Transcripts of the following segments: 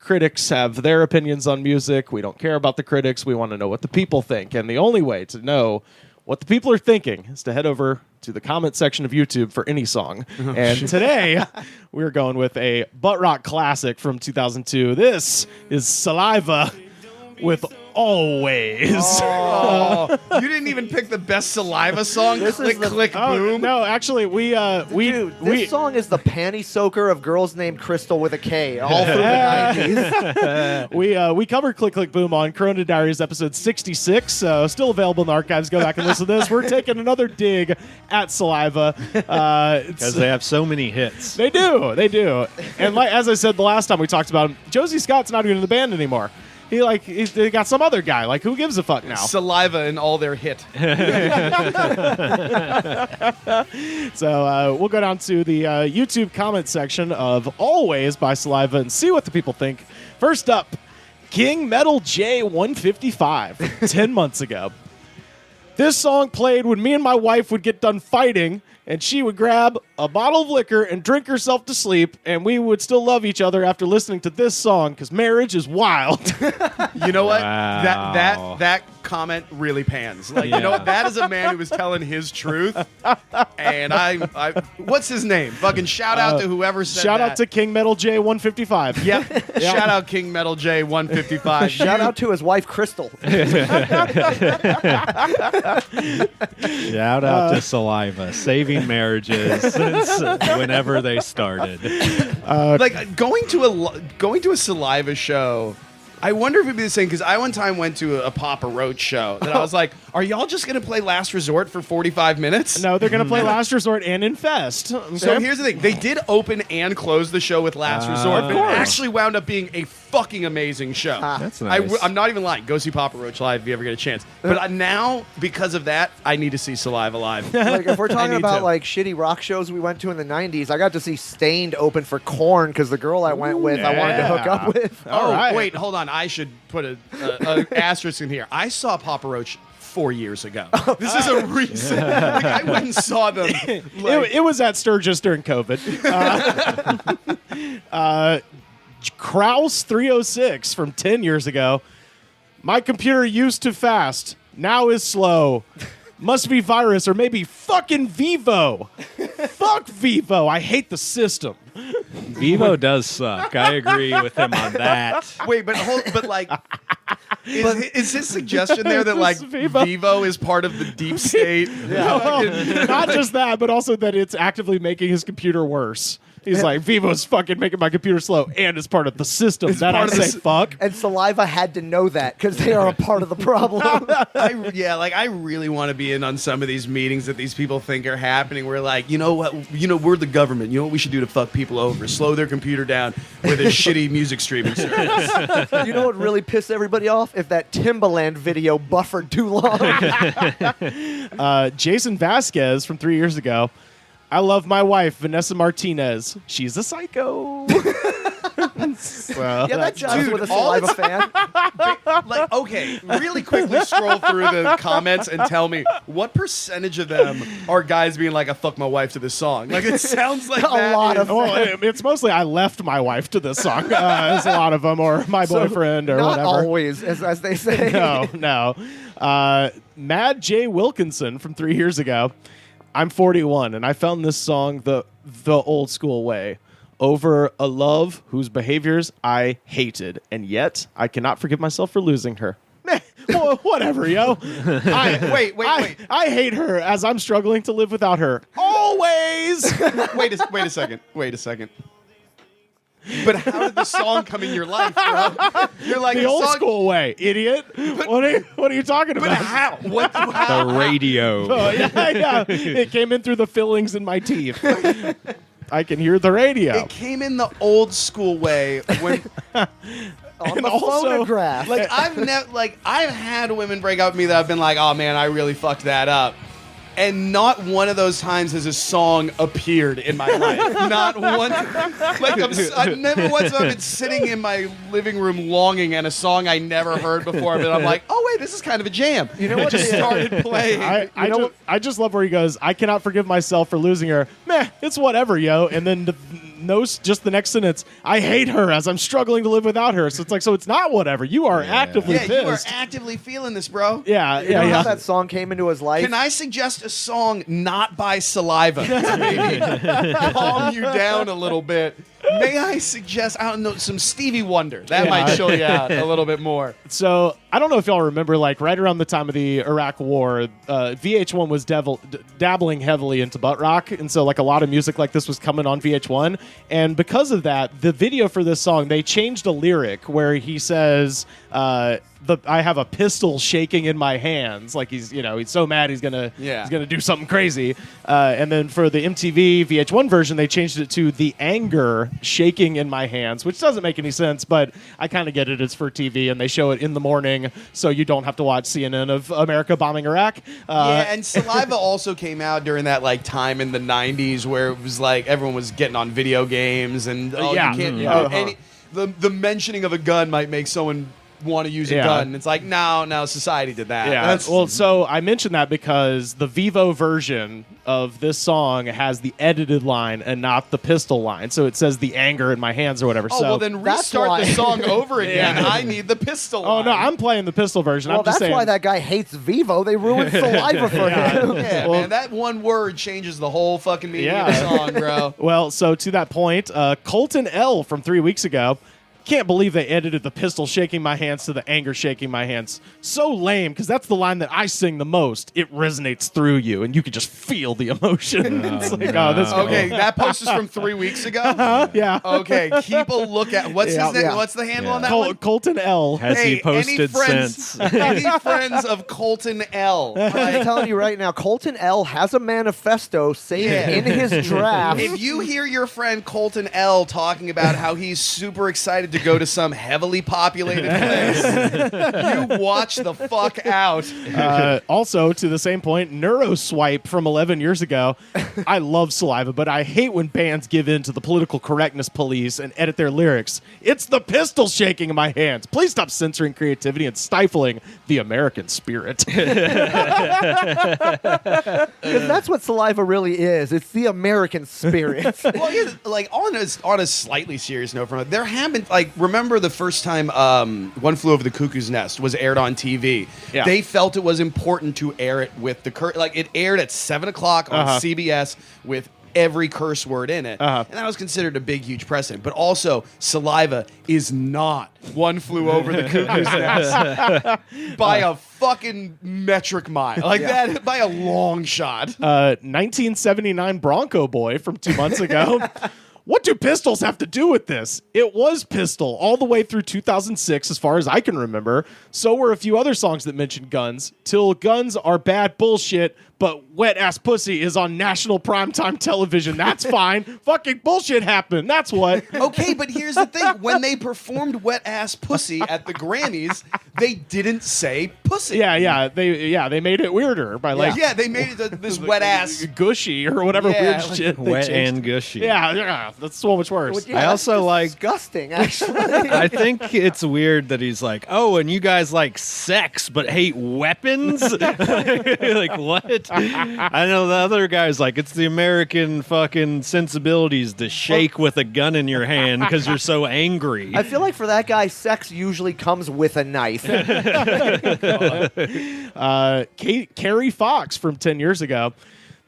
critics have their opinions on music. We don't care about the critics. We want to know what the people think. And the only way to know what the people are thinking is to head over to the comment section of YouTube for any song. And today, we're going with a butt rock classic from 2002. This is Saliva with Always. Oh, you didn't even pick the best Saliva song. Click, boom. No, actually, this song is the panty soaker of girls named Crystal with a K, all through the 90s. We covered Click Click Boom on Corona Diaries episode 66, so still available in the archives. Go back and listen to this. We're taking another dig at Saliva because they have so many hits. They do. And as I said the last time we talked about him, Josie Scott's not even in the band anymore. They got some other guy. Like, who gives a fuck now? Saliva and all their hit. So we'll go down to the YouTube comment section of Always by Saliva and see what the people think. First up, King Metal J155, 10 months ago. This song played when me and my wife would get done fighting, and she would grab a bottle of liquor and drink herself to sleep, and we would still love each other after listening to this song, because marriage is wild. You know what? Wow. That comment really pans. Like, you know what? That is a man who was telling his truth. And I what's his name? Fucking shout out to whoever said Shout that. out to King Metal J155. Yep. Shout out King Metal J155. Shout out to his wife, Crystal. Shout out to Saliva, saving marriages since whenever they started. Like going to a Saliva show. I wonder if it'd be the same, because I one time went to a Papa Roach show that I was like, are y'all just going to play Last Resort for 45 minutes? No, they're going to play Last Resort and Infest. Okay? So here's the thing. They did open and close the show with Last Resort, but it actually wound up being a fucking amazing show. That's nice. I'm not even lying. Go see Papa Roach live if you ever get a chance. But now, because of that, I need to see Saliva live. Like, if we're talking need about to. like shitty rock shows we went to in the 90s, I got to see Stained open for Korn because the girl I went with, I wanted to hook up with. Oh, right. wait, hold on. I should put a asterisk in here. I saw Papa Roach 4 years ago. This is a recent. Like, I went and saw them. Like, It was at Sturgis during COVID. Kraus 306 from 10 years ago. My computer used to fast. Now is slow. Must be virus or maybe fucking Vivo. Fuck Vivo. I hate the system. Vivo does suck. I agree with him on that. wait, but like, is his suggestion there that like Vivo. Vivo is part of the deep state? Not just that, but also that it's actively making his computer worse. He's like, Vivo's fucking making my computer slow, and it's part of the system. That I say fuck. And Saliva had to know that because they are a part of the problem. I really want to be in on some of these meetings that these people think are happening. We're like, you know what? We're the government. You know what we should do to fuck people over? Slow their computer down with a shitty music streaming service. You know what really pissed everybody off? If that Timbaland video buffered too long. Jason Vasquez from 3 years ago. I love my wife, Vanessa Martinez. She's a psycho. Yeah, that jives with a Saliva fan. Like, okay, really quickly scroll through the comments and tell me what percentage of them are guys being like, I fuck my wife to this song. Like, it sounds like A lot of Well, it's mostly I left my wife to this song. There's a lot of them, or my boyfriend, or Not whatever. always, as they say. No. Mad J. Wilkinson from 3 years ago. I'm 41, and I found this song the old school way. Over a love whose behaviors I hated, and yet I cannot forgive myself for losing her. Well, whatever, yo. Wait. I hate her as I'm struggling to live without her. Always. Wait a second. But how did the song come in your life, bro? You're like The old school way, idiot. What are you talking But about? how? What? The radio. Oh, yeah. It came in through the fillings in my teeth. I can hear the radio. It came in the old school way when On And the also, phonograph. like I've had women break up with me that I've been like, oh man, I really fucked that up. And not one of those times has a song appeared in my life. Not one. Like I've never once have been sitting in my living room longing, and a song I never heard before. But I'm like, oh wait, this is kind of a jam. You know what? It just started playing. I just love where he goes, I cannot forgive myself for losing her. Meh, it's whatever, yo. And then just the next sentence, I hate her as I'm struggling to live without her. So it's like, so it's not whatever. You are actively Yeah, you are pissed. actively feeling this, bro. Yeah, You know how that song came into his life? Can I suggest a song not by Saliva to maybe calm you down a little bit? May I suggest, I don't know, some Stevie Wonder? That might chill you out a little bit more. So I don't know if y'all remember, like right around the time of the Iraq War, VH1 was dabbling heavily into butt rock, and so like a lot of music like this was coming on VH1. And because of that, the video for this song, they changed a lyric where he says, I have a pistol shaking in my hands, like he's so mad he's gonna do something crazy. And then for the MTV VH1 version, they changed it to the anger shaking in my hands, which doesn't make any sense, but I kind of get it. It's for TV, and they show it in the morning, so you don't have to watch CNN of America bombing Iraq. And Saliva also came out during that like time in the 90s where it was like everyone was getting on video games, and you can't. The mentioning of a gun might make someone want to use a gun. It's like, no, society did that. Yeah. So I mentioned that because the Vivo version of this song has the edited line and not the pistol line. So it says the anger in my hands or whatever. Oh, well, then restart the song over again. I need the pistol line. Oh, no, I'm playing the pistol version. Well, I'm just that's saying. why that guy hates Vivo. They ruined Saliva for him. Yeah, man, that one word changes the whole fucking meaning of the song, bro. Well, so to that point, Colton L. from 3 weeks ago, can't believe they edited the pistol shaking my hands to the anger shaking my hands. So lame, because that's the line that I sing the most. It resonates through you, and you can just feel the emotion. It's like, okay, that post is from 3 weeks ago? Yeah. Okay, keep a look at what's his name? What's the handle on that one? Colton L. Has he posted since? Any friends of Colton L? I'm telling you right now, Colton L. has a manifesto saved in his draft. If you hear your friend Colton L. talking about how he's super excited to go to some heavily populated place, you watch the fuck out. Also, to the same point, Neuroswipe from 11 years ago. I love Saliva, but I hate when bands give in to the political correctness police and edit their lyrics. It's the pistol shaking in my hands. Please stop censoring creativity and stifling the American spirit. Because that's what Saliva really is. It's the American spirit. Well, yeah, like on a slightly serious note, from it, there have been like, remember the first time One Flew Over the Cuckoo's Nest was aired on TV? Yeah. They felt it was important to air it with like it aired at 7 o'clock on CBS with every curse word in it, and that was considered a big, huge precedent. But also, Saliva is not One Flew Over the Cuckoo's Nest by a fucking metric mile, like that, by a long shot. 1979 Bronco Boy from 2 months ago. What do pistols have to do with this? It was Pistol all the way through 2006, as far as I can remember. So were a few other songs that mentioned guns. Till Guns Are Bad Bullshit, but Wet Ass Pussy is on national primetime television. That's fine. Fucking bullshit happened. That's what. Okay, but here's the thing. When they performed Wet Ass Pussy at the Grammys, they didn't say pussy. They made it weirder by like. Yeah, they made it this wet ass gushy or whatever weird shit. Wet and gushy. Yeah, that's so much worse. Yeah, I also like disgusting. Actually, I think it's weird that he's like, oh, and you guys like sex but hate weapons. Like what? I know the other guy's like, it's the American fucking sensibilities to shake with a gun in your hand because you're so angry. I feel like for that guy, sex usually comes with a knife. Carrie Fox from 10 years ago.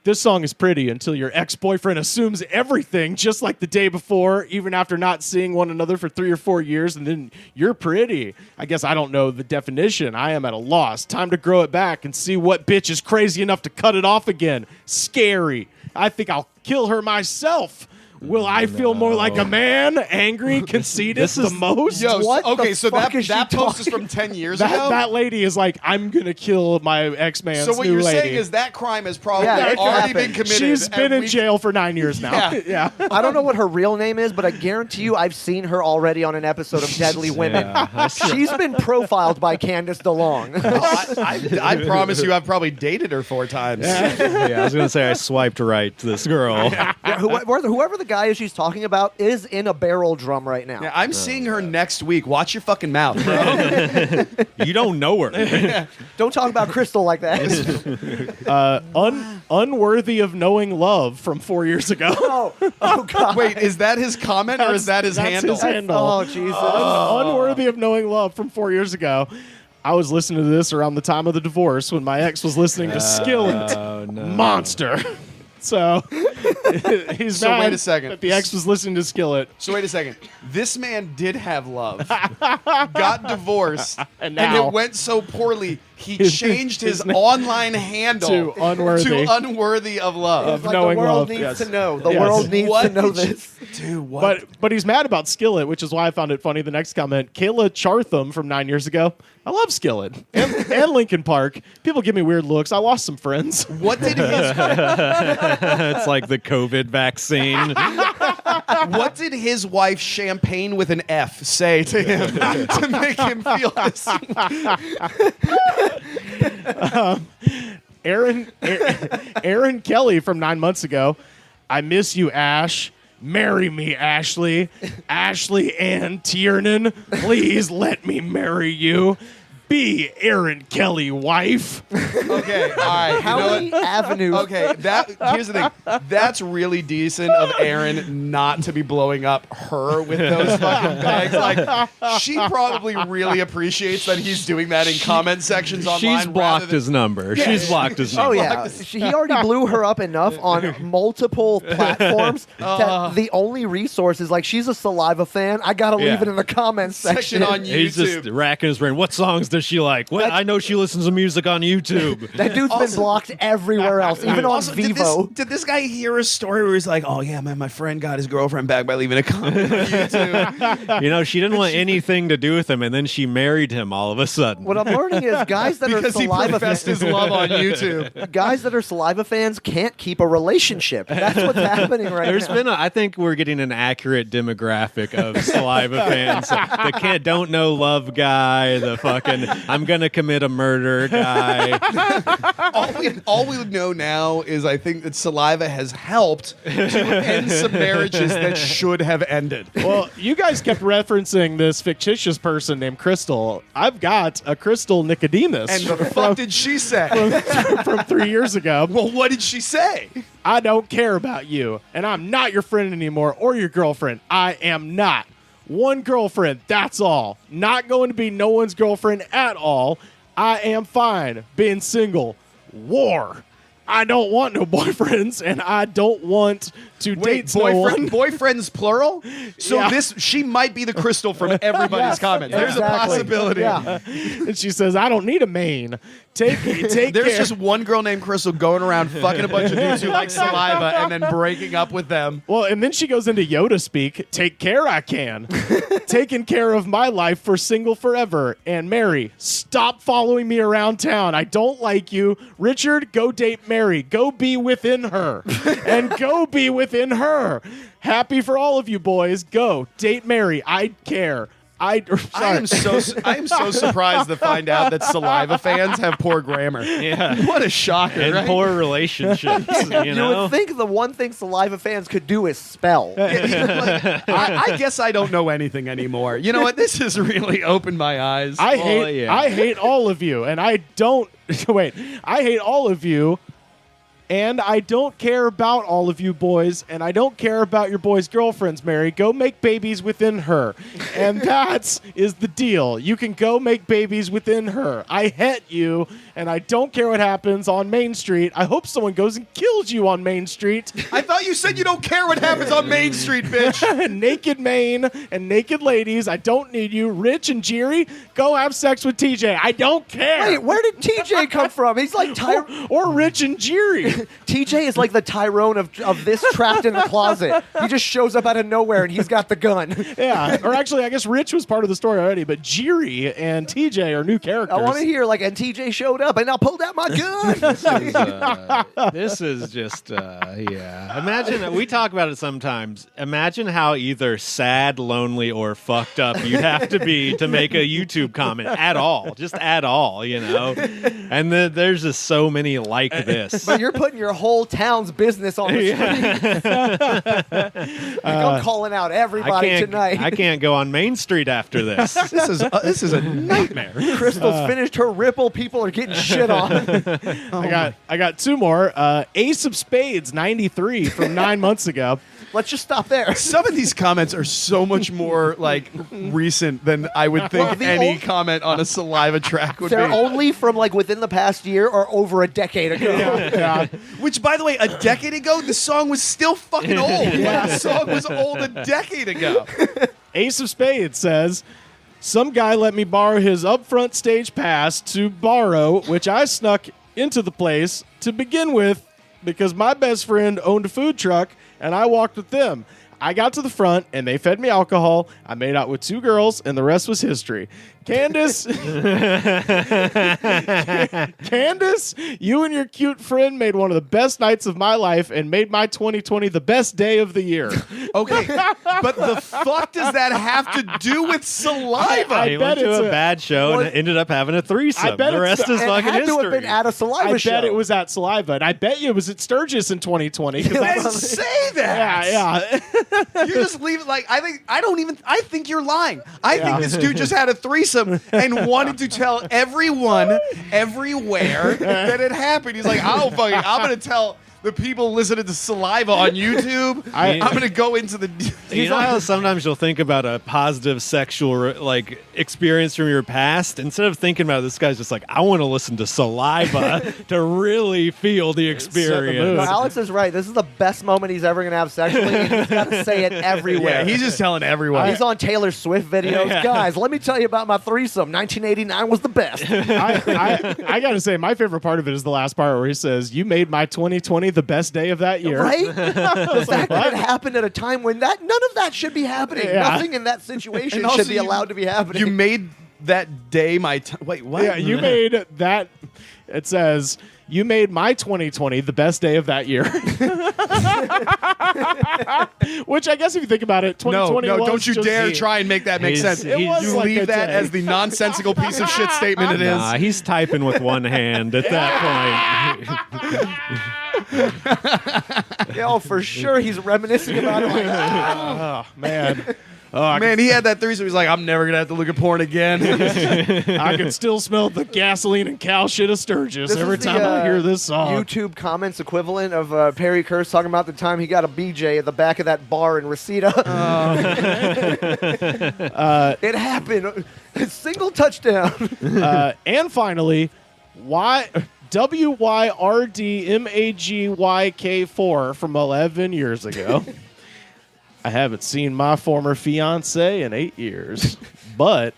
This song is pretty until your ex-boyfriend assumes everything just like the day before, even after not seeing one another for 3 or 4 years, and then you're pretty. I guess I don't know the definition. I am at a loss. Time to grow it back and see what bitch is crazy enough to cut it off again. Scary. I think I'll kill her myself. Will I feel more like a man, angry, conceited the most? Yo, What okay, the so fuck is that she post is talking? from 10 years ago? That lady is like, I'm going to kill my ex-man's So what new you're lady. saying is that crime has probably Yeah, it already happened. been committed. She's been and in we- jail for 9 years now. Yeah. I don't know what her real name is, but I guarantee you I've seen her already on an episode of Deadly Women. She's been profiled by Candace DeLong. I promise you I've probably dated her 4 times. Yeah, I was gonna say I swiped right to this girl. Yeah, whoever the guy she's talking about is in a barrel drum right now. Yeah, I'm seeing her next week. Watch your fucking mouth, bro. You don't know her. Don't talk about Crystal like that. Unworthy of knowing love from 4 years ago. Oh God. Wait, is that his comment or is that his That's handle? his handle. Oh Jesus. Unworthy of knowing love from 4 years ago. I was listening to this around the time of the divorce when my ex was listening to Skillet. Oh, no. Monster. So he's So mad wait a second. that the ex was listening to Skillet. So wait a second. This man did have love, got divorced, And and now- it went so poorly, he His- changed his his name- online handle To unworthy. to unworthy of love. Of Like knowing the world love, needs yes. to know. The Yes. world needs What to know did you- this. Dude, what? But he's mad about Skillet, which is why I found it funny. The next comment, Kayla Chartham from 9 years ago. I love Skillet and Linkin Park. People give me weird looks. I lost some friends. What did his It's like the COVID vaccine. What did his wife Champagne with an F say to him to make him feel this? Aaron Kelly from 9 months ago. I miss you, Ash. Marry me, Ashley. Ashley Ann Tiernan. Please let me marry you. Be Aaron Kelly wife. Okay, all right. You How know many what? avenues? Okay, here's the thing. That's really decent of Aaron not to be blowing up her with those fucking bags. Like, she probably really appreciates that he's doing that in comment sections online. She's rather blocked than- his number. She's blocked his number. Oh yeah, he already blew her up enough on multiple platforms that the only resource is like she's a Saliva fan. I gotta leave Yeah. it in the comments Section section. on He's just YouTube. racking his brain. What songs does she like? What? I know she listens to music on YouTube. That dude's been blocked everywhere else, even on Also, Vivo. did this guy hear a story where he's like, "Oh yeah, man, my friend got his girlfriend back by leaving a comment on YouTube." You know, she didn't want anything to do with him, and then she married him all of a sudden. What I'm learning is guys that Because are he Saliva professed his love on YouTube. guys that are Saliva fans can't keep a relationship. That's what's happening right There's now. been I think we're getting an accurate demographic of Saliva fans. The don't know love guy, the fucking I'm gonna commit a murder guy. all we know now is I think that Saliva has helped to end some marriages that should have ended. Well, you guys kept referencing this fictitious person named Crystal. I've got a Crystal Nicodemus And the fuck did she say? from 3 years ago. Well, what did she say? I don't care about you, and I'm not your friend anymore or your girlfriend. I am not. One girlfriend, that's all. Not going to be no one's girlfriend at all. I am fine being single. War. I don't want no boyfriends, and I don't want to date no one. boyfriends plural? So Yeah. she might be the Crystal from everybody's comments. There's a Exactly. possibility. Yeah. And she says, I don't need a main. Take There's care. just one girl named Crystal going around fucking a bunch of dudes who like Saliva and then breaking up with them. Well, and then she goes into Yoda speak. Take care, I can. Taking care of my life for single forever. And Mary, stop following me around town. I don't like you. Richard, go date Mary. Go be within her. And go be within her. Happy for all of you boys. Go date Mary. I care. I am so surprised to find out that Saliva fans have poor grammar. Yeah. What a shocker, And right? poor relationships, you You know? would think the one thing Saliva fans could do is spell. I guess I don't know anything anymore. You know what? This has really opened my eyes. I hate all of you, and I don't wait. I hate all of you, and I don't care about all of you boys, and I don't care about your boys' girlfriends, Mary. Go make babies within her. And that is the deal. You can go make babies within her. I hate you, and I don't care what happens on Main Street. I hope someone goes and kills you on Main Street. I thought you said you don't care what happens on Main Street, bitch. Naked Maine and naked ladies. I don't need you. Rich and Jiri, go have sex with TJ. I don't care. Wait, where did TJ come from? He's like or Rich and Jiri. TJ is like the Tyrone of this trapped in the closet. He just shows up out of nowhere and he's got the gun. Yeah, or actually, I guess Rich was part of the story already, but Jiri and TJ are new characters. I want to hear and TJ showed up. up, and I pulled out my gun. This is just, yeah. Imagine, we talk about it sometimes. Imagine how either sad, lonely, or fucked up you'd have to be to make a YouTube comment at all. Just at all, you know? And there's just so many like this. But you're putting your whole town's business on the street. I'm calling out everybody tonight. I can't go on Main Street after this. This is a nightmare. Crystal's finished her ripple. People are getting shit on. I got two more. Ace of Spades 93 from 9 months ago. Let's just stop there. Some of these comments are so much more like recent than I would think any comment on a Saliva track would They're be. only from like within the past year or over a decade ago. Yeah. Which, by the way, a decade ago, the song was still fucking old. Yeah. The song was old a decade ago. Ace of Spades says, some guy let me borrow his upfront stage pass to borrow, which I snuck into the place to begin with because my best friend owned a food truck and I walked with them. I got to the front and they fed me alcohol. I made out with two girls and the rest was history. Candace, you and your cute friend made one of the best nights of my life and made my 2020 the best day of the year. Okay, but the fuck does that have to do with Saliva? He went to a bad show and ended up having a threesome. I bet the rest is It fucking had to have history. been at a Saliva I show. bet it was at Saliva, and I bet you it was at Sturgis in 2020. Then say that. Yeah. You just leave it like I think you're lying. I think this dude just had a threesome and wanted to tell everyone everywhere that it happened. He's like, I'm gonna tell the people listening to Saliva on YouTube. I'm gonna go into the. You know how sometimes you'll think about a positive sexual like experience from your past instead of thinking about it, this guy's just like, I want to listen to Saliva to really feel the experience. No, Alex is right. This is the best moment he's ever going to have sexually, and he's got to say it everywhere. Yeah, he's just telling everyone. He's on Taylor Swift videos. Yeah. Guys, let me tell you about my threesome. 1989 was the best. I got to say, my favorite part of it is the last part where he says, you made my 2020 the best day of that year. Right? The fact that it happened at a time when none of that should be happening. Yeah. Nothing in that situation And also should be allowed to be happening. You made that day my wait, what? Yeah, you made that. It says, you made my 2020 the best day of that year. Which I guess if you think about it, 2020 No, was don't you just- dare try and make that make sense. It was You like leave a that day. as the nonsensical piece of shit statement it is. Nah, he's typing with one hand at that point. Oh, for sure he's reminiscing about it. Like, Oh, man. Man, he had that threesome. He's like, I'm never gonna have to look at porn again. I can still smell the gasoline and cow shit of Sturgis This every is the, time I hear this song. YouTube comments equivalent of Perry Kurtz talking about the time he got a BJ at the back of that bar in Reseda. It happened. Single touchdown. And finally, WYRDMAGYK4 from 11 years ago. I haven't seen my former fiance in 8 years, but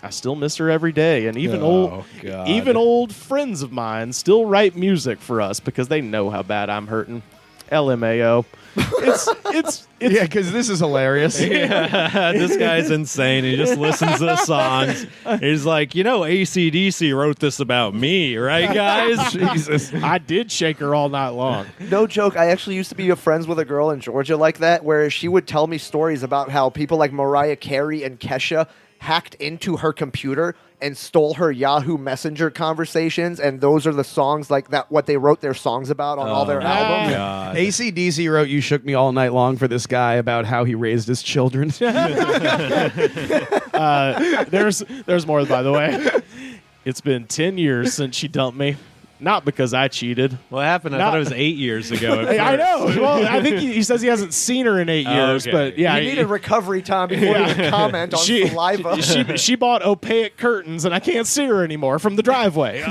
I still miss her every day. And even old friends of mine still write music for us because they know how bad I'm hurting. LMAO. It's yeah, because this is hilarious. Yeah, this guy's insane. He just listens to the songs. He's like, AC/DC wrote this about me, right, guys? Jesus. I did shake her all night long. No joke. I actually used to be friends with a girl in Georgia like that, where she would tell me stories about how people like Mariah Carey and Kesha hacked into her computer and stole her Yahoo Messenger conversations, and those are the songs like that, what they wrote their songs about on all their albums. God. AC/DC wrote "You Shook Me All Night Long" for this guy about how he raised his children. There's more, by the way. It's been 10 years since she dumped me. Not because I cheated. What happened? I thought it was 8 years ago. at I first. know. Well, I think he says he hasn't seen her in 8 years, okay. but yeah, You needed recovery time before you could comment on Saliva. She bought opaque curtains, and I can't see her anymore from the driveway.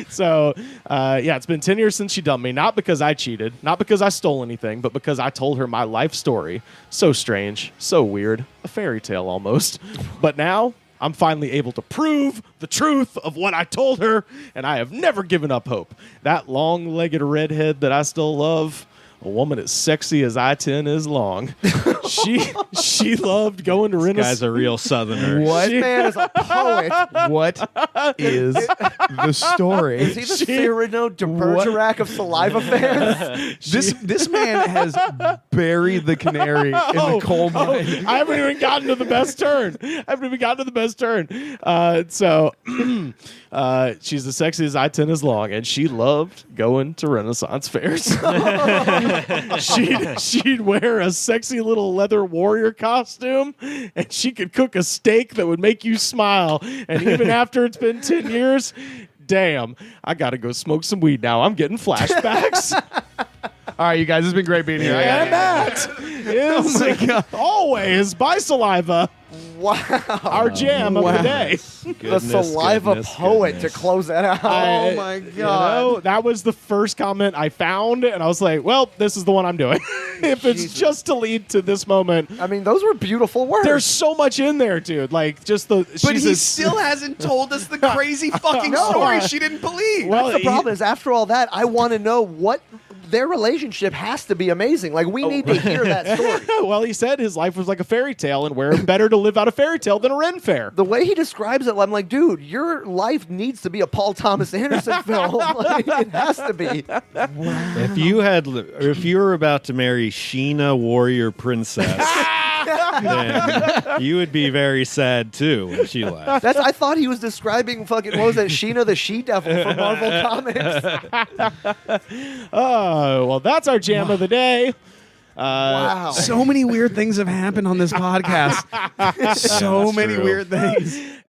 So it's been 10 years since she dumped me. Not because I cheated, not because I stole anything, but because I told her my life story. So strange, so weird, a fairy tale almost. But now I'm finally able to prove the truth of what I told her, and I have never given up hope. That long-legged redhead that I still love a woman as sexy as I-10 is long. She loved going to This Renaissance. guy's a real southerner. This man is a poet. What is the story? Is he the Cyrano de Bergerac of Saliva fans? This man has buried the canary in the coal mine. I haven't even gotten to the best turn. So she's as sexy as I-10 is long, and she loved going to Renaissance fairs. she'd wear a sexy little leather warrior costume, and she could cook a steak that would make you smile. And even after it's been 10 years, damn, I got to go smoke some weed now. I'm getting flashbacks. All right, you guys, it's been great being here. And that is always by Saliva. Wow. Our jam of the day. The Saliva poet to close that out. Oh my God. You know, that was the first comment I found, and I was like, well, this is the one I'm doing. If it's Jesus. just to lead to this moment. I mean, those were beautiful words. There's so much in there, dude. Like, just the... But she's he a- still hasn't told us the crazy fucking No. story she didn't believe. Well, The problem is, after all that, I want to know what their relationship has to be amazing. Like, we need to hear that story. Well, he said his life was like a fairy tale, and where better to live out a fairy tale than a Ren fair. The way he describes it, I'm like, dude, your life needs to be a Paul Thomas Anderson film. Like, it has to be. If you were about to marry Sheena Warrior Princess, then you would be very sad too when she left. I thought he was describing fucking, what was that, Sheena the She-Devil from Marvel Comics. Oh, well, that's our jam of the day. Wow. So many weird things have happened on this podcast. So many true. weird things.